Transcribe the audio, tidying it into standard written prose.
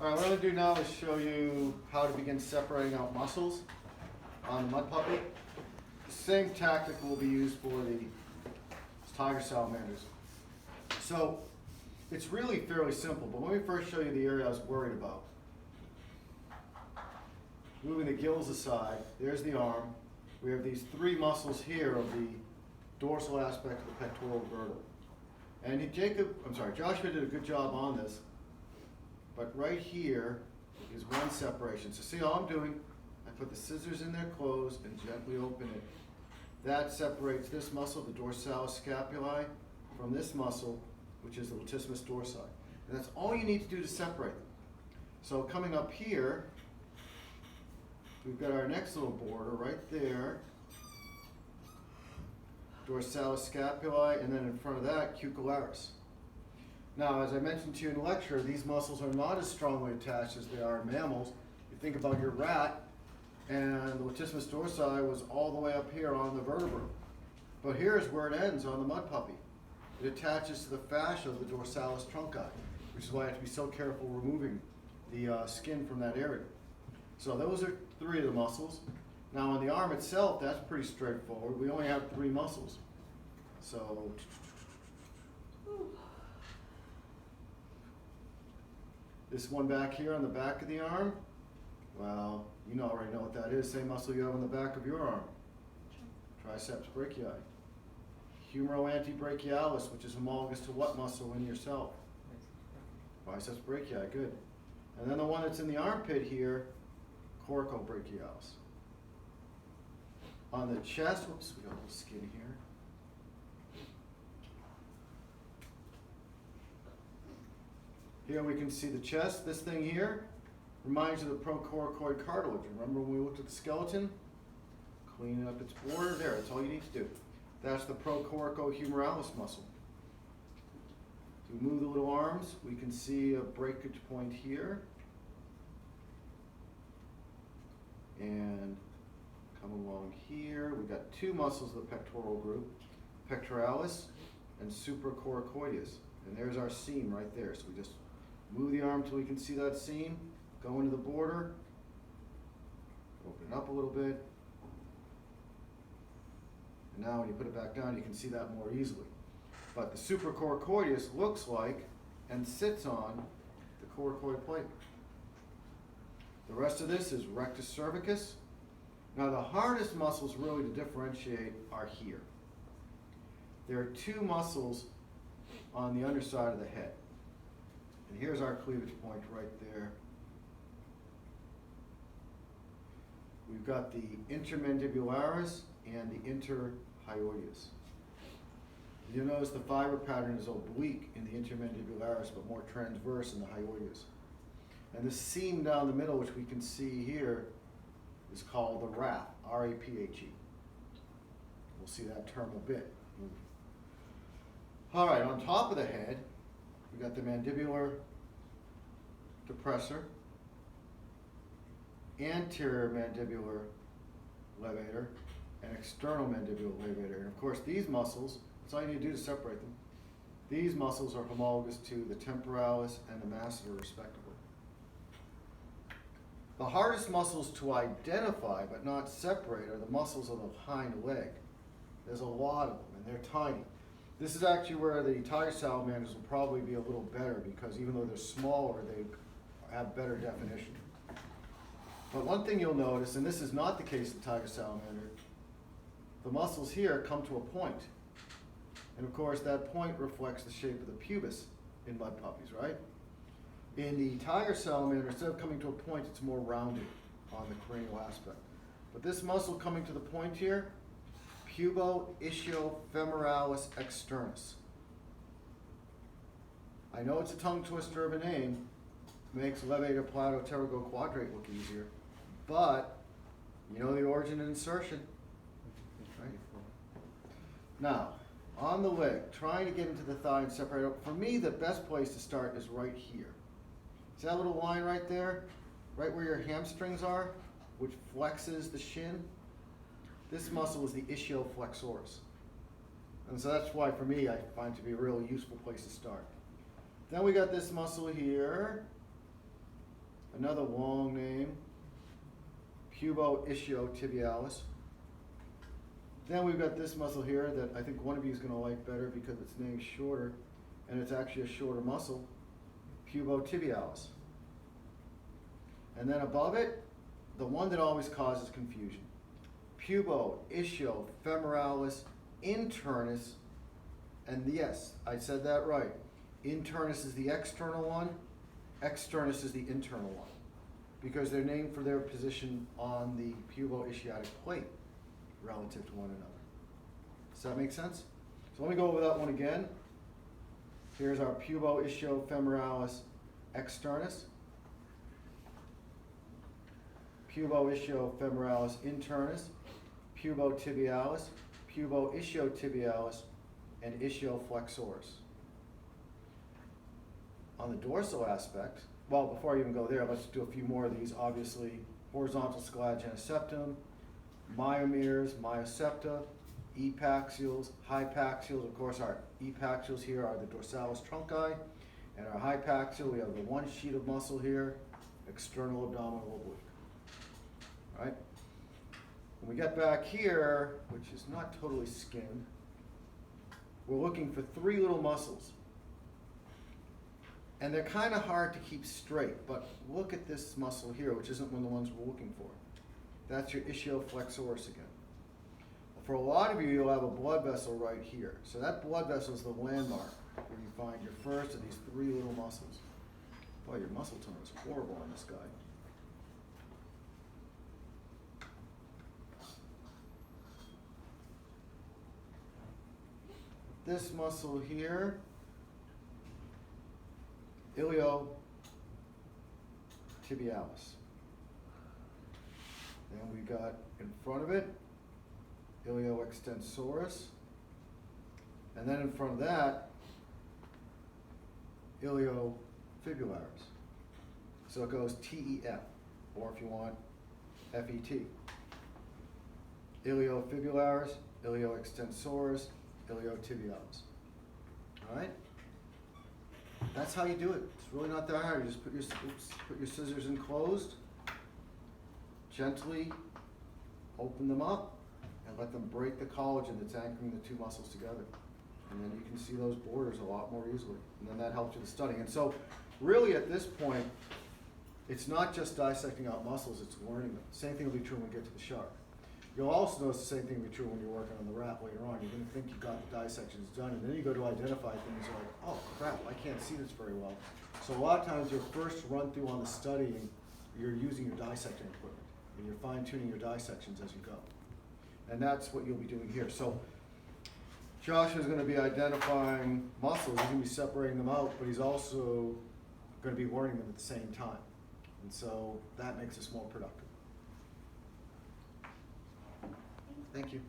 All right, what I'm going to do now is show you how to begin separating out muscles on the mud puppy. The same tactic will be used for the tiger salamanders. So it's really fairly simple, but let me first show you the area I was worried about. Moving the gills aside, there's the arm. We have these three muscles here of the dorsal aspect of the pectoral girdle. And Joshua did a good job on this, but right here is one separation. So see, all I'm doing, I put the scissors in there closed and gently open it. That separates this muscle, the dorsalis scapulae, from this muscle, which is the latissimus dorsi. And that's all you need to do to separate them. So coming up here, we've got our next little border right there, dorsalis scapulae, and then in front of that, cucullaris. Now, as I mentioned to you in the lecture, these muscles are not as strongly attached as they are in mammals. You think about your rat, and the latissimus dorsi was all the way up here on the vertebra. But here's where it ends on the mud puppy. It attaches to the fascia of the dorsalis trunci, which is why I have to be so careful removing the skin from that area. So those are three of the muscles. Now on the arm itself, that's pretty straightforward. We only have three muscles. So this one back here on the back of the arm, well, you already know what that is. Same muscle you have on the back of your arm. Triceps brachii. Humeral antebrachialis, which is homologous to what muscle in yourself? Biceps brachii, good. And then the one that's in the armpit here, coracobrachialis. On the chest, whoops, we got a little skin here. Here we can see the chest. This thing here reminds you of the procoracoid cartilage. Remember when we looked at the skeleton? Cleaning up its border. There, that's all you need to do. That's the procoracohumeralis muscle. To move the little arms, we can see a breakage point here. And come along here. We've got two muscles of the pectoral group, pectoralis and supracoracoideus. And there's our seam right there. So we just move the arm till we can see that seam, go into the border, open it up a little bit. And now when you put it back down, you can see that more easily. But the supracoracoideus looks like and sits on the coracoid plate. The rest of this is rectus cervicus. Now the hardest muscles really to differentiate are here. There are two muscles on the underside of the head. And here's our cleavage point right there. We've got the intermandibularis and the interhyoideus. You'll notice the fiber pattern is oblique in the intermandibularis, but more transverse in the hyoideus. And this seam down the middle, which we can see here, is called the raphe, R-A-P-H-E. We'll see that term a bit. All right, on top of the head, we've got the mandibular depressor, anterior mandibular levator, and external mandibular levator. And of course, these muscles, that's all you need to do to separate them. These muscles are homologous to the temporalis and the masseter, respectively. The hardest muscles to identify but not separate are the muscles of the hind leg. There's a lot of them, and they're tiny. This is actually where the tiger salamanders will probably be a little better, because even though they're smaller, they have better definition. But one thing you'll notice, and this is not the case of the tiger salamander, the muscles here come to a point. And of course, that point reflects the shape of the pubis in mud puppies, right? In the tiger salamander, instead of coming to a point, it's more rounded on the cranial aspect. But this muscle coming to the point here, pubo-ischiofemoralis externus. I know it's a tongue twister of a name, makes levator plato pterygo quadrate look easier, but you know the origin and insertion. Right? Now, on the leg, trying to get into the thigh and separate out. For me, the best place to start is right here. See that little line right there? Right where your hamstrings are, which flexes the shin? This muscle is the ischioflexoris. And so that's why, for me, I find it to be a really useful place to start. Then we got this muscle here, another long name, pubo-ischiotibialis. Then we've got this muscle here that I think one of you is going to like better because its name's shorter, and it's actually a shorter muscle, pubo-tibialis. And then above it, the one that always causes confusion, pubo-ischiofemoralis internus, and yes, I said that right. Internus is the external one, externus is the internal one, because they're named for their position on the pubo-ischiatic plate relative to one another. Does that make sense? So let me go over that one again. Here's our pubo-ischiofemoralis externus, pubo-ischiofemoralis internus, pubo-tibialis, pubo-ischiotibialis, and ischioflexoris. On the dorsal aspect, well, before I even go there, let's do a few more of these. Obviously, horizontal scalagena septum, myomeres, myosepta, epaxials, hypaxials. Of course, our epaxials here are the dorsalis trunci, and our hypaxial, we have the one sheet of muscle here, external abdominal oblique. All right? When we get back here, which is not totally skinned, we're looking for three little muscles. And they're kind of hard to keep straight, but look at this muscle here, which isn't one of the ones we're looking for. That's your ischioflexoris again. For a lot of you, you'll have a blood vessel right here. So that blood vessel is the landmark where you find your first of these three little muscles. Boy, your muscle tone is horrible on this guy. This muscle here, iliotibialis. Then we got in front of it, ilioextensoris. And then in front of that, iliofibularis. So it goes TEF, or if you want, FET. Iliofibularis, ilioextensoris, iliotibialis. All right? That's how you do it. It's really not that hard. You just put your scissors in closed, gently open them up, and let them break the collagen that's anchoring the two muscles together. And then you can see those borders a lot more easily. And then that helps you with studying. And so really at this point, it's not just dissecting out muscles, it's learning them. Same thing will be true when we get to the shark. You'll also notice the same thing will be true when you're working on the rat later on. You're going to think you got the dissections done, and then you go to identify things, you're like, oh crap, I can't see this very well. So a lot of times your first run through on the studying, you're using your dissecting equipment, and you're fine tuning your dissections as you go. And that's what you'll be doing here. So Josh is going to be identifying muscles, he's going to be separating them out, but he's also going to be learning them at the same time. And so that makes us more productive. Thank you.